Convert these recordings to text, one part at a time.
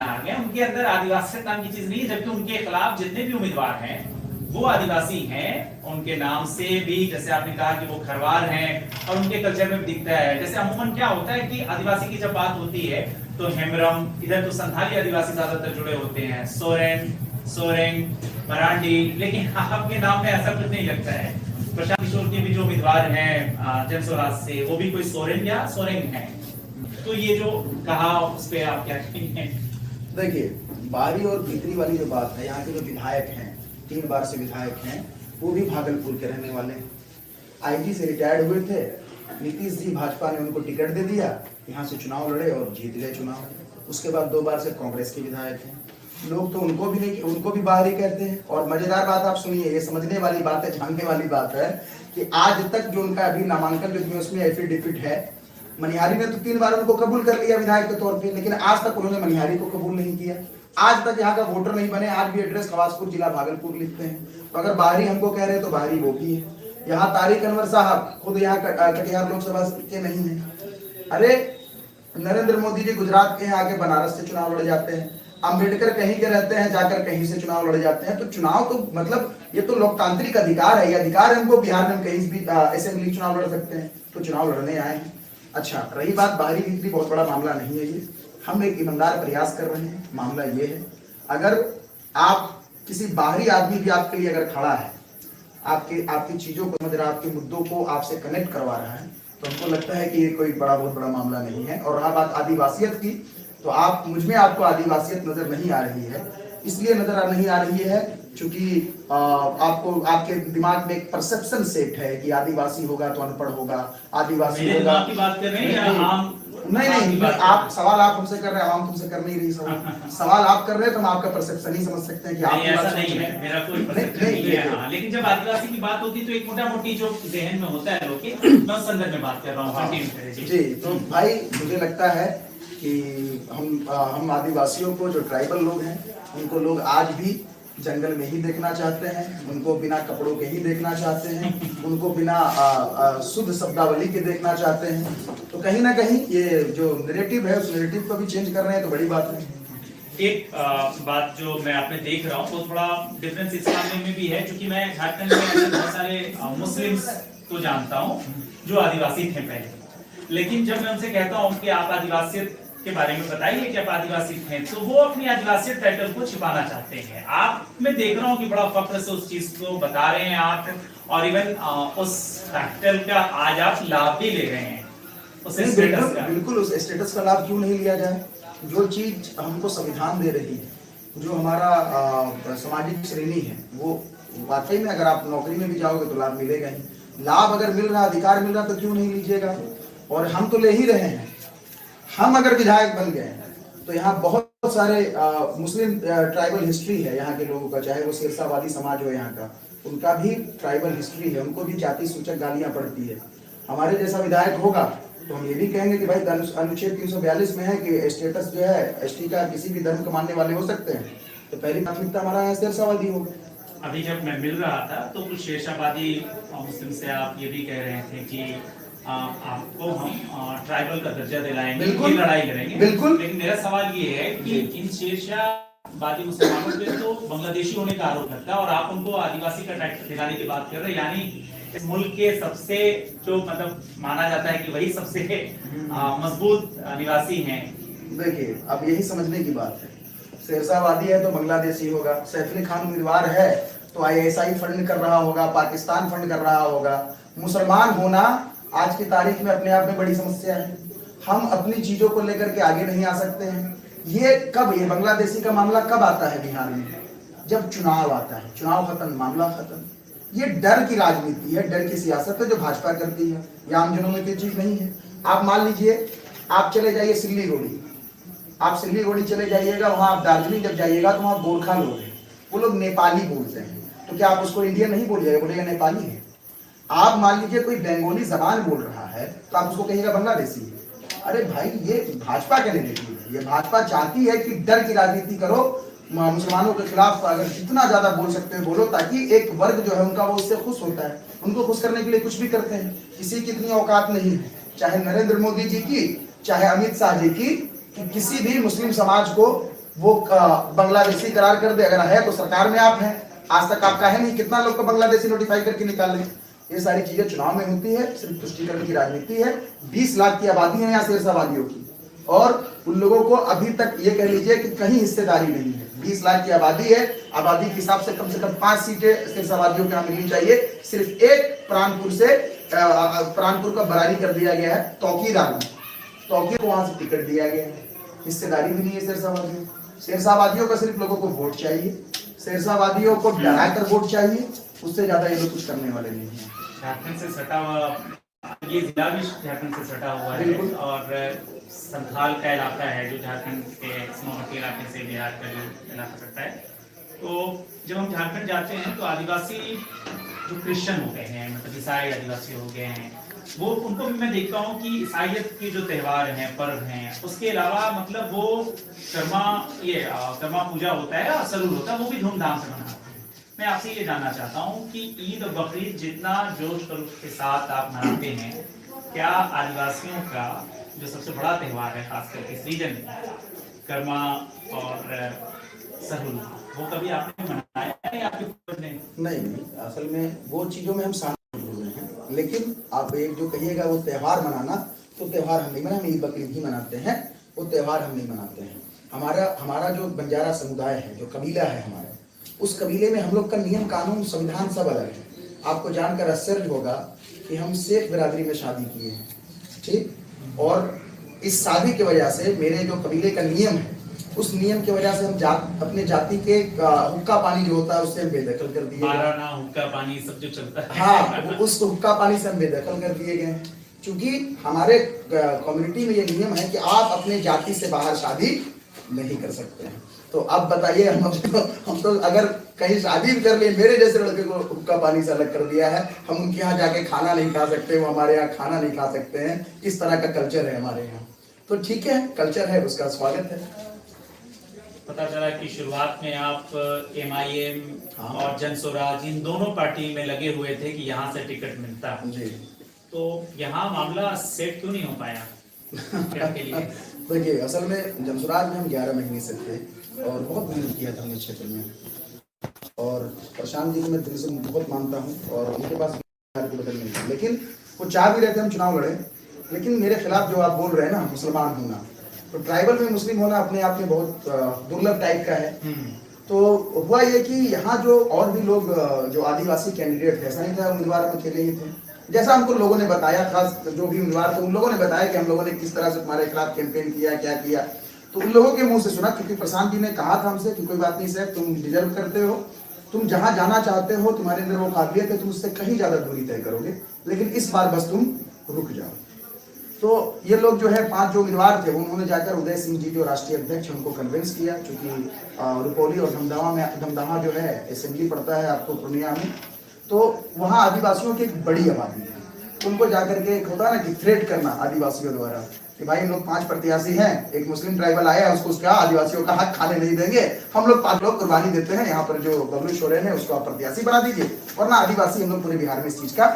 आ गए, उनके अंदर आदिवासियत नाम की चीज नहीं है, जबकि उनके खिलाफ जितने भी उम्मीदवार हैं वो आदिवासी हैं। उनके नाम से भी, जैसे आपने कहा कि वो खरवार हैं, और उनके कल्चर में भी दिखता है। जैसे अमूमन क्या होता है कि आदिवासी की जब बात होती है तो हेमरम, इधर तो संथाली आदिवासी ज्यादातर जुड़े होते हैं, सोरेन, सोरेंग, मराठी, लेकिन आपके नाम में ऐसा कुछ नहीं लगता है। प्रशांत किशोर के भी जो उम्मीदवार हैं जनस्वराज से, वो भी कोई सोरेन या सोरेंग है। तो ये जो कहा उस पर आप क्या कहेंगे? देखिए, बाहरी और भीतरी वाली जो बात है, यहाँ के जो विधायक हैं, 3 बार से विधायक हैं, वो भी भागलपुर के रहने वाले हैं। आईटी से रिटायर्ड हुए थे, नीतीश जी भाजपा ने उनको टिकट दे दिया, यहाँ से चुनाव लड़े और जीत गए चुनाव। उसके बाद 2 बार से कांग्रेस के विधायक हैं। लोग तो उनको भी नहीं, उनको भी बाहरी कहते हैं। और मजेदार बात आप सुनिए, ये समझने वाली बात है, जानने वाली बात है कि आज तक जो उनका अभी नामांकन जो उसमें एफिडेविट है, मनिहारी ने तो 3 बार उनको कबूल कर लिया विधायक के तौर पे, लेकिन आज तक उन्होंने मनिहारी को कबूल नहीं किया। आज तक यहाँ का वोटर नहीं बने, आज भी एड्रेस खवासपुर जिला भागलपुर लिखते हैं। तो अगर बाहरी हमको कह रहे हैं तो बाहरी वो भी है। यहाँ तारिक अनवर साहब खुद यहाँ कटिहार लोकसभा के नहीं है। अरे नरेंद्र मोदी जी गुजरात के हैं, आके बनारस से चुनाव लड़ जाते हैं। अम्बेडकर कहीं के रहते हैं, जाकर कहीं से चुनाव लड़ जाते हैं। तो चुनाव तो मतलब ये तो लोकतांत्रिक अधिकार है, ये अधिकार है हमको। बिहार में हम कहीं भी असेंबली चुनाव लड़ सकते हैं, तो चुनाव लड़ने आए हैं। अच्छा, रही बात बाहरी भीतरी, बहुत बड़ा मामला नहीं है ये। हम एक ईमानदार प्रयास कर रहे हैं। मामला ये है, अगर आप किसी बाहरी आदमी भी आपके लिए अगर खड़ा है, आपकी चीजों को समझ रहा है, आपके मुद्दों को आपसे कनेक्ट करवा रहा है, तो हमको लगता है कि ये कोई बहुत बड़ा मामला नहीं है। और रहा बात आदिवासियत की, तो आप मुझमें आपको आदिवासियत नजर नहीं आ रही है। इसलिए नजर नहीं आ रही है क्योंकि आपको आपके दिमाग में एक परसेप्शन सेट है कि आदिवासी होगा तो अनपढ़ होगा, आदिवासी होगा। की बात कर रहे हैं या आम? नहीं, आप सवाल आप हमसे कर रहे हैं, आवाम तुमसे कर नहीं रही सवाल। सवाल आप कर रहे हैं तो हम आपका परसेप्शन ही समझ सकते हैं कि आप ऐसा नहीं है, मेरा कोई परसेप्शन नहीं है। हाँ, लेकिन जब आदिवासी की बात होती है तो एक मोटा मोटी जो जहन में होता है लोग के, मैं उस संदर्भ में बात कर रहा हूँ। जी, तो भाई मुझे लगता है कि हम आदिवासियों को, जो ट्राइबल लोग हैं, उनको लोग आज भी जंगल में ही देखना चाहते हैं, उनको बिना कपड़ों के ही देखना चाहते हैं, उनको बिना शुद्ध शब्दावली के देखना चाहते हैं। तो कहीं ना कहीं ये जो नैरेटिव है, उस नैरेटिव को भी चेंज कर रहे हैं, तो बड़ी बात है। एक बात जो मैं आपने देख रहा हूँ, वो थोड़ा डिफरेंस इस मामले में भी है, क्योंकि मैं झारखंड में ऐसे बहुत सारे मुस्लिम्स को जानता हूँ जो आदिवासी थे पहले, लेकिन जब मैं उनसे कहता हूँ कि आप आदिवासियत के बारे में बताइए कि आप आदिवासी थे, तो वो अपनी आदिवासी टाइटल को छिपाना चाहते हैं। आप मैं देख रहा हूँ कि बड़ा फख्र से उस चीज को बता रहे हैं आप, और इवन उस टाइटल का आज आप लाभ भी ले रहे हैं, उस स्टेटस का। बिल्कुल, उस स्टेटस का लाभ क्यों नहीं लिया जाए? जो चीज हमको संविधान दे रही है, जो हमारा सामाजिक श्रेणी है, वो वाकई में अगर आप नौकरी में भी जाओगे तो लाभ मिलेगा ही। लाभ अगर मिल रहा, अधिकार मिल रहा, तो क्यों नहीं लीजिएगा? और हम तो ले ही रहे हैं। हम अगर विधायक बन गए तो यहाँ बहुत सारे मुस्लिम ट्राइबल हिस्ट्री है यहाँ के लोगों का, चाहे वो सिरसावादी समाज हो यहाँ का, उनका भी ट्राइबल हिस्ट्री है, उनको भी जाति सूचक गालियां पड़ती है। हमारे जैसा विधायक होगा तो हम ये भी कहेंगे कि भाई अनुच्छेद 342 में है कि स्टेटस जो है एसटी का किसी भी धर्म को मानने वाले हो सकते हैं, तो पहली प्राथमिकता हमारा यहाँ सिरसावादी होगा। अभी जब मैं मिल रहा था तो कुछ शेरशाबादी मुस्लिम से आप ये भी कह रहे थे कि आपको हम ट्राइबल का दर्जा दिलाएंगे, ये लड़ाई लड़ेंगे। बिल्कुल। लेकिन मेरा सवाल ये है कि इन शेरशाहबादी मुसलमानों पे तो बांग्लादेशी होने का आरोप लगता है, और आप उनको आदिवासी का टाइटल दिलाने की बात कर रहे हैं। यानी इस मुल्क के सबसे जो मतलब माना जाता है कि वही सबसे मजबूत निवासी हैं। देखिए, अब यही समझने की बात है, शेरशाहवादी है तो बांग्लादेशी होगा, सैफ अली खान उम्मीदवार है तो ISI फंड कर रहा होगा, पाकिस्तान फंड कर रहा होगा। मुसलमान होना आज की तारीख में अपने आप में बड़ी समस्या है। हम अपनी चीजों को लेकर के आगे नहीं आ सकते हैं। ये बांग्लादेशी का मामला कब आता है बिहार में? जब चुनाव आता है, चुनाव खत्म, मामला खत्म। ये डर की राजनीति है, डर की सियासत है जो भाजपा करती है, ये आम जनों में की चीज नहीं है। आप मान लीजिए, आप चले जाइए सिल्लीगुड़ी, आप सिल्लीगुड़ी चले जाइएगा, वहां आप दार्जिलिंग जब जाइएगा तो वहां गोरखा लोग हैं, वो लोग नेपाली बोलते हैं, तो क्या आप उसको इंडियन नहीं बोलिएगा, बोलेगा नेपाली है। आप मान लीजिए कोई बंगाली जबान बोल रहा है तो आप उसको कहिएगा बांग्लादेशी है। अरे भाई, ये भाजपा के नेगेटिव है। ये भाजपा चाहती है कि डर की राजनीति करो, मुसलमानों के खिलाफ अगर जितना ज्यादा बोल सकते हैं बोलो, ताकि एक वर्ग जो है उनका वो उससे खुश होता है। उनको खुश करने के लिए कुछ भी करते हैं। किसी की इतनी औकात नहीं है, चाहे नरेंद्र मोदी जी की, चाहे अमित शाह जी की, कि किसी भी मुस्लिम समाज को वो बांग्लादेशी करार कर दे, अगर है तो सरकार में आप हैं, आज तक आपका है नहीं, कितना लोग को बांग्लादेशी नोटिफाई करके निकाल लें। ये सारी चीजें चुनाव में होती है, सिर्फ तुष्टीकरण की राजनीति है। 20 लाख की आबादी है यहाँ शेरशाहवादियों की, और उन लोगों को अभी तक ये कह लीजिए कि कहीं हिस्सेदारी नहीं है। 20 लाख की आबादी है, आबादी के हिसाब से कम 5 सीटें शेरशाहवादियों को यहाँ मिलनी चाहिए। सिर्फ एक प्राणपुर का बरारी कर दिया गया है, तौकीदार को वहां से टिकट दिया गया है। हिस्सेदारी भी नहीं है शेरशाहवादियों। शेरशाहवादियों का सिर्फ लोगों को वोट चाहिए, शेरशाहवादियों को डरा कर वोट चाहिए, उससे ज्यादा ये लोग कुछ करने वाले नहीं है। झारखंड से सटा हुआ ये जिला भी झारखंड से सटा हुआ है, और संथाल का इलाका है जो झारखंड के सीमावर्ती इलाके से बिहार का जो इलाका पड़ता है। तो जब हम झारखंड जाते हैं तो आदिवासी जो क्रिश्चियन हो गए हैं, मतलब ईसाई आदिवासी हो गए हैं, वो उनको भी मैं देखता हूँ कि ईसाइयत के जो त्योहार हैं, पर्व हैं, उसके अलावा मतलब वो कर्मा पूजा होता है, सरूल होता है, वो भी धूमधाम से मनाते हैं। मैं आपसे ये जानना चाहता हूँ कि ईद और बकरीद जितना जोश खरोश के साथ आप मनाते हैं, क्या आदिवासियों का जो सबसे बड़ा त्योहार है खास करके इस रीजन में, कर्मा और सरूल, वो कभी आपने मनाया है आपके पूर्वज ने? नहीं, असल में वो चीजों में हम शामिल हो रहे हैं, लेकिन आप एक जो कहिएगा वो त्योहार मनाना, तो त्योहार हम नहीं मनाते, ईद बकरीद ही मनाते हैं, वो त्योहार हम नहीं मनाते हैं। हमारा जो बंजारा समुदाय है, जो कबीला है हमारा, उस कबीले में हम लोग का नियम कानून संविधान सब अलग है। आपको जानकर आश्चर्य होगा कि हम शेख बिरादरी में शादी किए हैं, ठीक, और इस शादी की वजह से मेरे जो कबीले का नियम है, उस नियम की वजह से हम अपने जाति के हुक्का पानी जो होता है उससे हम बेदखल कर दिए, हुक्का पानी सब जो चलता है, हाँ, उस हुक्का पानी से हम बेदखल कर दिए गए। क्योंकि हमारे कम्युनिटी में ये नियम है कि आप अपने जाति से बाहर शादी नहीं कर सकते हैं। तो अब बताइए, हम तो अगर कहीं शादी भी कर लिए, मेरे जैसे लड़के को हुक्का पानी से अलग कर दिया है, हम उनके यहाँ जाके खाना नहीं खा सकते, वो हमारे यहाँ खाना नहीं खा सकते हैं। इस तरह का कल्चर है हमारे यहाँ। तो ठीक है, कल्चर है, उसका स्वागत है। पता चला कि शुरुआत में आप MIM और जन स्वराज इन दोनों पार्टी में लगे हुए थे कि यहाँ से टिकट मिलता जी, तो यहाँ मामला सेट क्यों नहीं हो पाया? देखिए, असल में जन स्वराज में हम 11 महीने से थे और बहुत मेहनत किया था हमने क्षेत्र में, और प्रशांत जी को मैं दिल से बहुत मानता हूँ, और उनके पास बदल नहीं थी, लेकिन वो चाह भी रहे थे हम चुनाव लड़े। लेकिन मेरे खिलाफ जो आप बोल रहे हैं ना, मुसलमान होना, तो ट्राइबल में मुस्लिम होना अपने आप में बहुत दुर्लभ टाइप का है। तो हुआ ये कि यहाँ जो और भी लोग जो आदिवासी कैंडिडेट थे, ऐसा नहीं था उम्मीदवार हम अकेले ही थे, जैसा हमको लोगों ने बताया, खास जो भी उम्मीदवार थे उन लोगों ने बताया कि हम लोगों ने किस तरह से तुम्हारे खिलाफ कैंपेन किया, क्या किया। तो उन लोगों के मुंह से सुना, क्योंकि प्रशांत जी ने कहा था हमसे कि कोई बात नहीं सर, तुम डिजर्व करते हो, तुम जहां जाना चाहते हो, तुम्हारे अंदर वो काबिलियत है, तुम उससे कहीं ज्यादा दूरी तय करोगे, लेकिन इस बार बस तुम रुक जाओ। तो ये लोग जो है 5 जो उम्मीदवार थे, उन्होंने जाकर उदय सिंह जी जो राष्ट्रीय अध्यक्ष उनको कन्विंस किया, क्योंकि रुपौली और धमदाहा जो है असेंबली पड़ता है आपको पूर्णिया में, तो वहाँ आदिवासियों की एक बड़ी आबादी है। उनको जाकर के एक होता है ना कि थ्रेट करना आदिवासियों द्वारा कि भाई हम लोग 5 प्रत्याशी हैं, एक मुस्लिम ट्राइबल आया है, उसको उसका आदिवासियों का हक खाने नहीं देंगे, हम लोग 5 लोग कुर्बानी देते हैं, यहाँ पर जो बबलू सोरेन है उसको आप प्रत्याशी बना दीजिए, वरना आदिवासी हम लोग पूरे बिहार में इस चीज का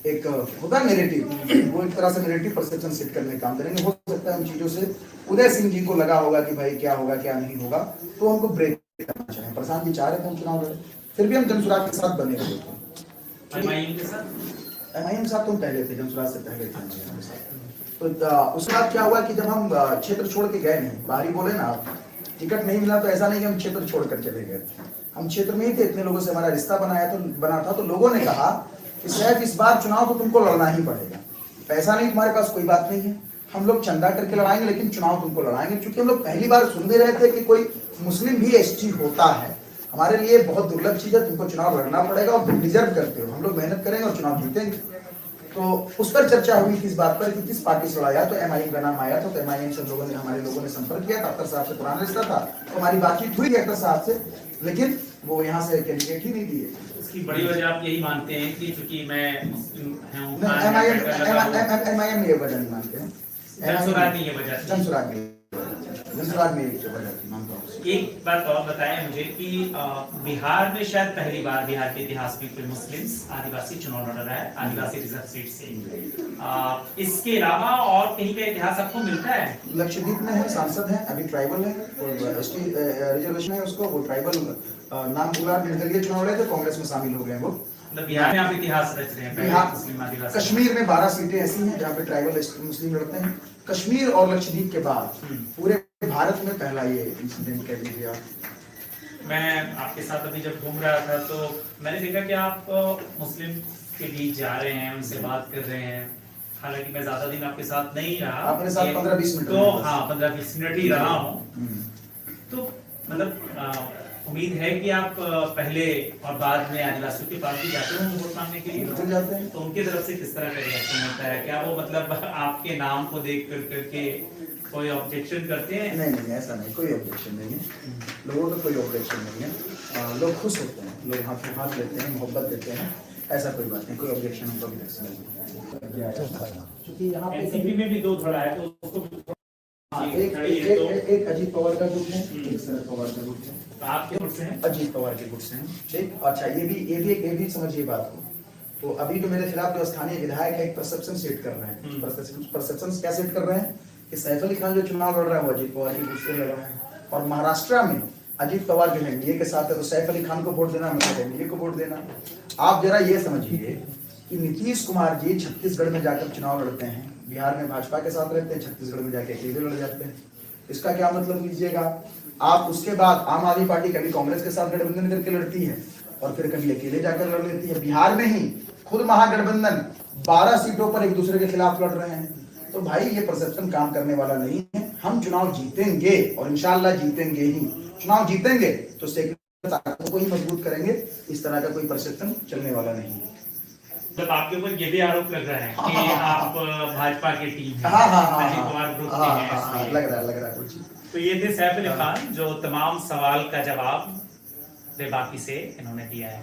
एक होता है नेरेटिव, वो एक तरह से नेरेटिव परसेप्शन सेट करने का काम करेंगे। हो सकता है उन चीजों से उदय सिंह जी को लगा होगा कि भाई क्या होगा क्या नहीं होगा, तो हमको ब्रेक करना चाहिए। प्रशांत जी चाह रहे थे हम चुनाव लड़े, फिर भी हम जनसुराज के साथ बने हुए थे। MIM के साथ तो पहले थे, जनसुराज से पहले थे। तो उसके बाद क्या हुआ कि जब हम क्षेत्र छोड़ के गए नहीं, बाहरी बोले ना, टिकट नहीं मिला तो ऐसा नहीं कि हम क्षेत्र छोड़कर चले गए, हम क्षेत्र में ही थे। इतने लोगों से हमारा रिश्ता बना था, तो लोगों ने कहा कि साहब इस बार चुनाव तो तुमको लड़ना ही पड़ेगा, पैसा नहीं तुम्हारे पास कोई बात नहीं है, हम लोग चंदा करके लड़ाएंगे, लेकिन चुनाव तुमको लड़ाएंगे। क्योंकि हम लोग पहली बार सुन भी रहे थे कि कोई मुस्लिम भी ST होता है, हमारे लिए बहुत दुर्लभ चीज है, तुमको चुनाव लड़ना पड़ेगा और तुम डिजर्व करते हो, हम लोग मेहनत करेंगे और चुनाव जीतेंगे। तो उस पर चर्चा हुई किस बात पर कि किस पार्टी से लड़ाया, तो MIM का नाम आया था। तो MIM से हमारे लोगों ने संपर्क किया, अख्तर साहब से पुराना रिश्ता था, तो हमारी बातचीत हुई अख्तर साहब से, लेकिन वो यहाँ से कैंडिडेट ही नहीं दिए। इसकी बड़ी वजह आप यही मानते हैं कि चूंकि मैं MIM ये वजह नहीं मानते हैं, जनसुराज नहीं ये वजह, जनसुराज नहीं। जनसुराज में एक वजह थी, मानता हूँ। एक बात और बताएं मुझे कि बिहार में शायद पहली बार बिहार के इतिहास में कोई मुस्लिम्स आदिवासी चुनाव लड़ रहा है आदिवासी रिजर्व सीट से। इसके अलावा और कहीं का इतिहास आपको मिलता है? लक्षद्वीप में है, सांसद है, अभी ट्राइबल है और एसटी रिजर्वेशन है उसको, वो ट्राइबल नाम गुलाब निर्दलीय चुनाव लड़े थे, कांग्रेस में शामिल हो गए वो। मतलब बिहार में आप इतिहास रच रहे हैं पहले बिहार मुस्लिम आदिवासी। कश्मीर में 12 सीटें ऐसी हैं जहाँ पे ट्राइबल मुस्लिम लड़ते हैं। कश्मीर और लक्षद्वीप के बाद पूरे भारत में पहला ये इंसिडेंट कह लीजिए आप। मैं आपके साथ अभी जब घूम रहा था तो मैंने देखा कि आप मुस्लिम के बीच जा रहे हैं, उनसे बात कर रहे हैं। हालांकि मैं ज्यादा दिन आपके साथ नहीं रहा, अपने साथ 15-20 मिनट तो हाँ 15-20 मिनट ही रहा हूँ। तो मतलब उम्मीद है कि आप पहले और बाद में आदिवासियों के पास भी जाते हैं वोट मांगने के लिए? बिल्कुल जाते हैं। तो उनकी तरफ से किस तरह का रिएक्शन होता है? क्या वो मतलब आपके नाम को देख कर करके कोई ऑब्जेक्शन करते हैं? नहीं नहीं, ऐसा नहीं, कोई ऑब्जेक्शन नहीं है, लोगों का कोई ऑब्जेक्शन नहीं है। लोग खुश होते हैं, लोग हाथ में हाथ लेते हैं, मोहब्बत देते हैं, ऐसा कोई बात नहीं, कोई ऑब्जेक्शन उनको ऑब्जेक्शन नहीं। क्योंकि यहाँ पे एनसीपी में भी दो धड़ा है तो उसको एक अजीत पवार का गुट है, एक शरद पवार का गुट है। आपके गुट से हैं? अजीत पवार के गुट से हैं, ठीक। अच्छा, ये भी समझिए बात को। तो अभी जो मेरे खिलाफ जो स्थानीय विधायक है, एक परसेप्शन सेट कर रहे हैं। परसेप्शन क्या सेट कर रहे हैं कि सैफ अली खान जो चुनाव लड़ रहा है वो अजीत पवार के गुट से लड़ रहा है, और महाराष्ट्र में अजीत पवार जो एनडीए के साथ है तो सैफ अली खान को वोट देना मतलब एनडीए को वोट देना। आप जरा ये समझिए कि नीतीश कुमार जी छत्तीसगढ़ में जाकर चुनाव लड़ते हैं, बिहार में भाजपा के साथ रहते हैं, छत्तीसगढ़ में जाके अकेले लड़ जाते हैं। इसका क्या मतलब लीजिएगा आप? उसके बाद आम आदमी पार्टी कभी कांग्रेस के साथ गठबंधन करके लड़ती है और फिर कभी अकेले जाकर लड़ लेती है। बिहार में ही खुद महागठबंधन 12 सीटों पर एक दूसरे के खिलाफ लड़ रहे हैं। तो भाई ये परसेप्शन काम करने वाला नहीं है। हम चुनाव जीतेंगे और इंशाल्लाह जीतेंगे ही। चुनाव जीतेंगे तो सेक्युलर ताकतों को ही मजबूत करेंगे, इस तरह का कोई परसेप्शन चलने वाला नहीं है। मतलब आपके ऊपर ये भी आरोप लग रहा है कि आप भाजपा की टीम हैं, हाँ, अजीत पवार ग्रुप के हैं। लग रहा है कुछ। तो ये थे सैफ अली खान जो तमाम सवाल का जवाब बेबाकी से इन्होंने दिया है।